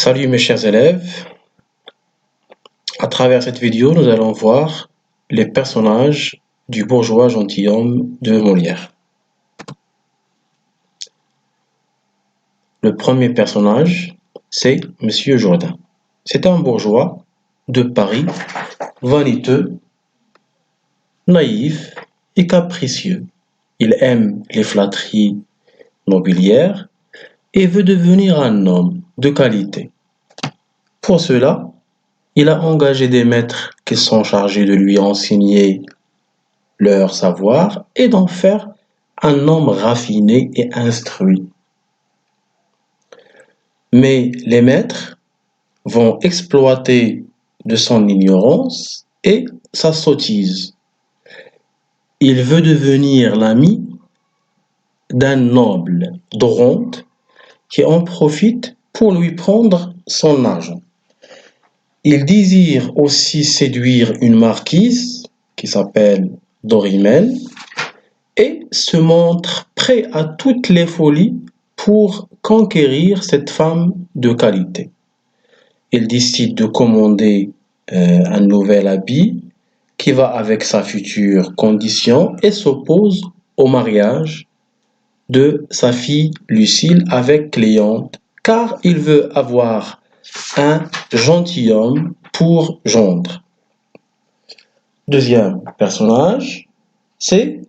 Salut mes chers élèves, à travers cette vidéo, nous allons voir les personnages du bourgeois gentilhomme de Molière. Le premier personnage, c'est Monsieur Jourdain. C'est un bourgeois de Paris, vaniteux, naïf et capricieux. Il aime les flatteries nobiliaires et veut devenir un homme de qualité. Pour cela, il a engagé des maîtres qui sont chargés de lui enseigner leur savoir et d'en faire un homme raffiné et instruit. Mais les maîtres vont exploiter de son ignorance et sa sottise. Il veut devenir l'ami d'un noble Doronte qui en profite pour lui prendre son argent. Il désire aussi séduire une marquise qui s'appelle Dorimène et se montre prêt à toutes les folies pour conquérir cette femme de qualité. Il décide de commander un nouvel habit qui va avec sa future condition et s'oppose au mariage de sa fille Lucile avec Cléante car il veut avoir un gentilhomme pour gendre. Deuxième personnage, c'est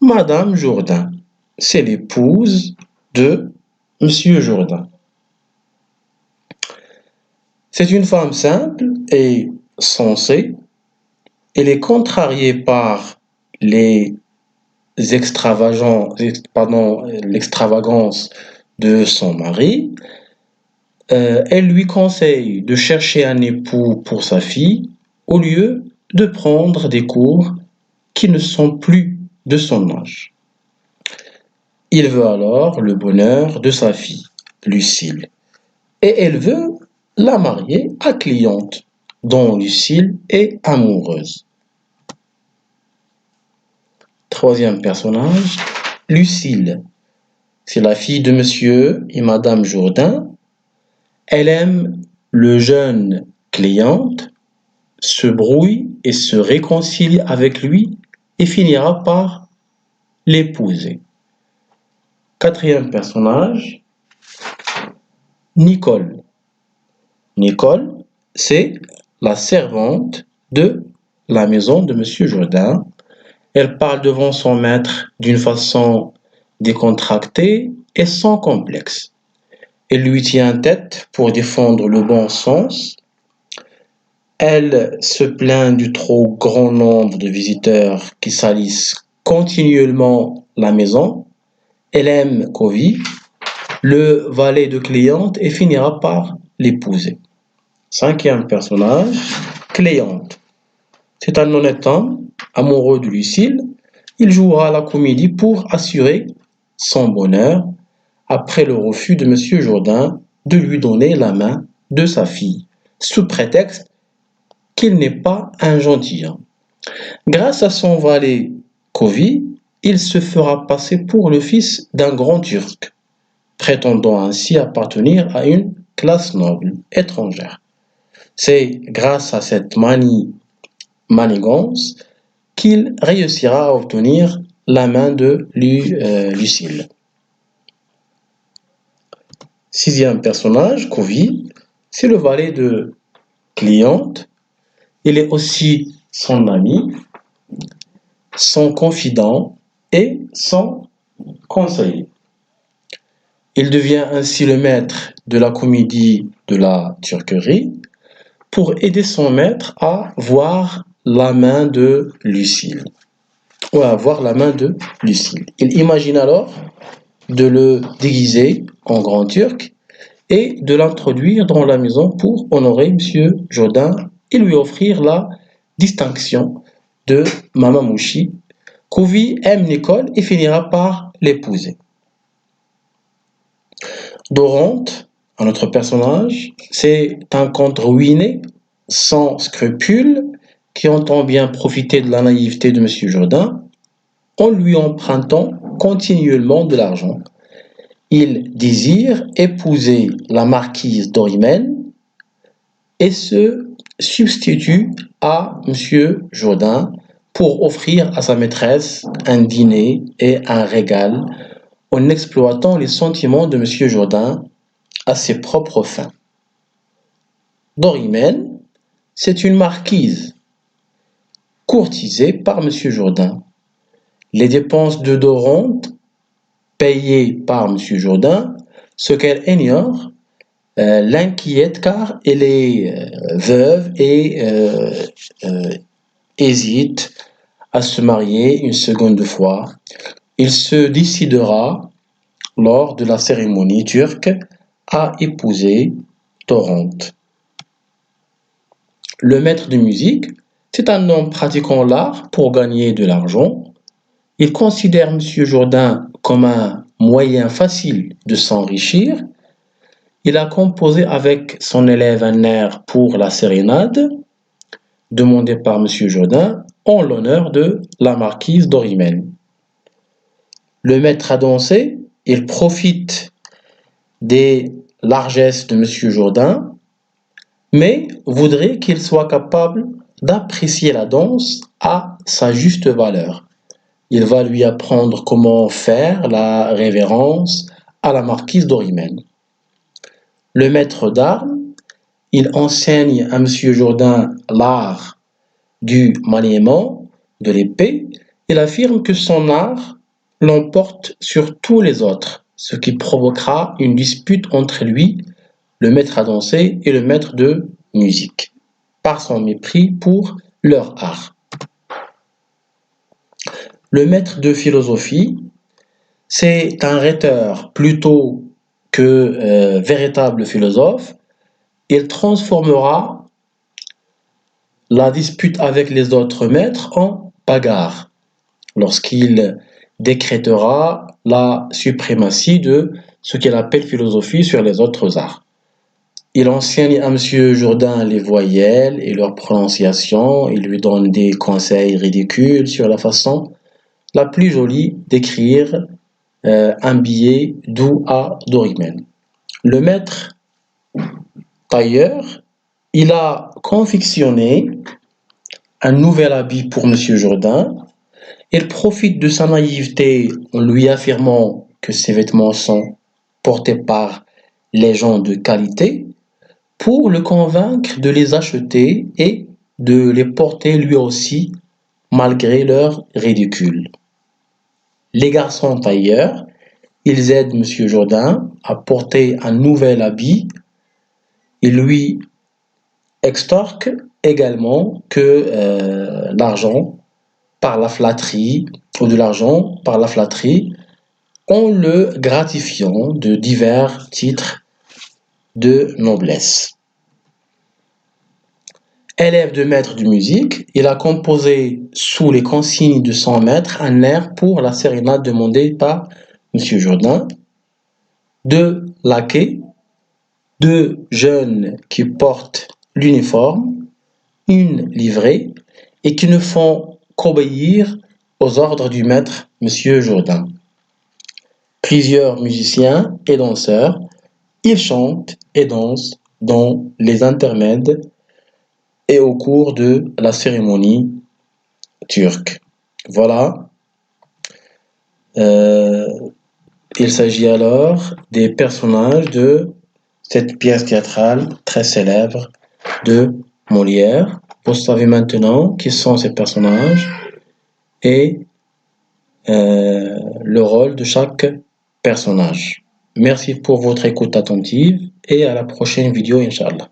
Madame Jourdain. C'est l'épouse de Monsieur Jourdain. C'est une femme simple et sensée. Elle est contrariée par l'extravagance de son mari. Elle lui conseille de chercher un époux pour sa fille au lieu de prendre des cours qui ne sont plus de son âge. Il veut alors le bonheur de sa fille, Lucile, et elle veut la marier à Cléante, dont Lucile est amoureuse. Troisième personnage, Lucile. C'est la fille de Monsieur et Madame Jourdain. Elle aime le jeune Cléante, se brouille et se réconcilie avec lui et finira par l'épouser. Quatrième personnage, Nicole. Nicole, c'est la servante de la maison de Monsieur Jourdain. Elle parle devant son maître d'une façon décontractée et sans complexe. Elle lui tient tête pour défendre le bon sens. Elle se plaint du trop grand nombre de visiteurs qui salissent continuellement la maison. Elle aime Covy, le valet de Cléante, et finira par l'épouser. Cinquième personnage, Cléante. C'est un honnête homme, amoureux de Lucile. Il jouera la comédie pour assurer son bonheur après le refus de Monsieur Jourdain de lui donner la main de sa fille, sous prétexte qu'il n'est pas un gentilhomme. Grâce à son valet Covy, il se fera passer pour le fils d'un grand Turc, prétendant ainsi appartenir à une classe noble étrangère. C'est grâce à cette manigance qu'il réussira à obtenir la main de Lucile. Sixième personnage, Covy, c'est le valet de Cléante. Il est aussi son ami, son confident et son conseiller. Il devient ainsi le maître de la comédie de la turquerie pour aider son maître à voir la main de Lucile. Ou à voir la main de Lucile. Il imagine alors de le déguiser en grand turc et de l'introduire dans la maison pour honorer Monsieur Jourdain et lui offrir la distinction de Mamamouchi. Covy aime Nicole et finira par l'épouser. Doronte, un autre personnage, c'est un comte ruiné, sans scrupules, qui entend bien profiter de la naïveté de Monsieur Jourdain en lui empruntant continuellement de l'argent. Il désire épouser la marquise d'Orimène et se substitue à M. Jourdain pour offrir à sa maîtresse un dîner et un régal en exploitant les sentiments de M. Jourdain à ses propres fins. Dorimène, c'est une marquise courtisée par M. Jourdain. Les dépenses de Dorante, payées par M. Jourdain, ce qu'elle ignore, l'inquiète car elle est veuve et hésite à se marier une seconde fois. Il se décidera lors de la cérémonie turque à épouser Dorante. Le maître de musique, c'est un homme pratiquant l'art pour gagner de l'argent. Il considère M. Jourdain comme un moyen facile de s'enrichir. Il a composé avec son élève un air pour la sérénade, demandé par M. Jourdain en l'honneur de la marquise d'Orimène. Le maître à danser, il profite des largesses de M. Jourdain, mais voudrait qu'il soit capable d'apprécier la danse à sa juste valeur. Il va lui apprendre comment faire la révérence à la marquise d'Orimène. Le maître d'armes, il enseigne à M. Jourdain l'art du maniement de l'épée. Il affirme que son art l'emporte sur tous les autres, ce qui provoquera une dispute entre lui, le maître à danser, et le maître de musique, par son mépris pour leur art. Le maître de philosophie, c'est un rhéteur plutôt que véritable philosophe. Il transformera la dispute avec les autres maîtres en bagarre lorsqu'il décrétera la suprématie de ce qu'il appelle philosophie sur les autres arts. Il enseigne à M. Jourdain les voyelles et leur prononciation. Il lui donne des conseils ridicules sur la façon la plus jolie d'écrire un billet d'où à Dorimène. Le maître tailleur, il a confectionné un nouvel habit pour M. Jourdain. Il profite de sa naïveté en lui affirmant que ses vêtements sont portés par les gens de qualité pour le convaincre de les acheter et de les porter lui aussi malgré leur ridicule. Les garçons tailleurs, ils aident M. Jourdain à porter un nouvel habit. Ils lui extorquent également que l'argent par la flatterie, ou de l'argent par la flatterie, en le gratifiant de divers titres de noblesse. Élève de maître de musique, il a composé sous les consignes de son maître un air pour la sérénade demandée par M. Jourdain. Deux laquais, deux jeunes qui portent l'uniforme, une livrée, et qui ne font qu'obéir aux ordres du maître, M. Jourdain. Plusieurs musiciens et danseurs, ils chantent et dansent dans les intermèdes et au cours de la cérémonie turque. Voilà. Il s'agit alors des personnages de cette pièce théâtrale très célèbre de Molière. Vous savez maintenant qui sont ces personnages et le rôle de chaque personnage. Merci pour votre écoute attentive et à la prochaine vidéo, Inch'Allah.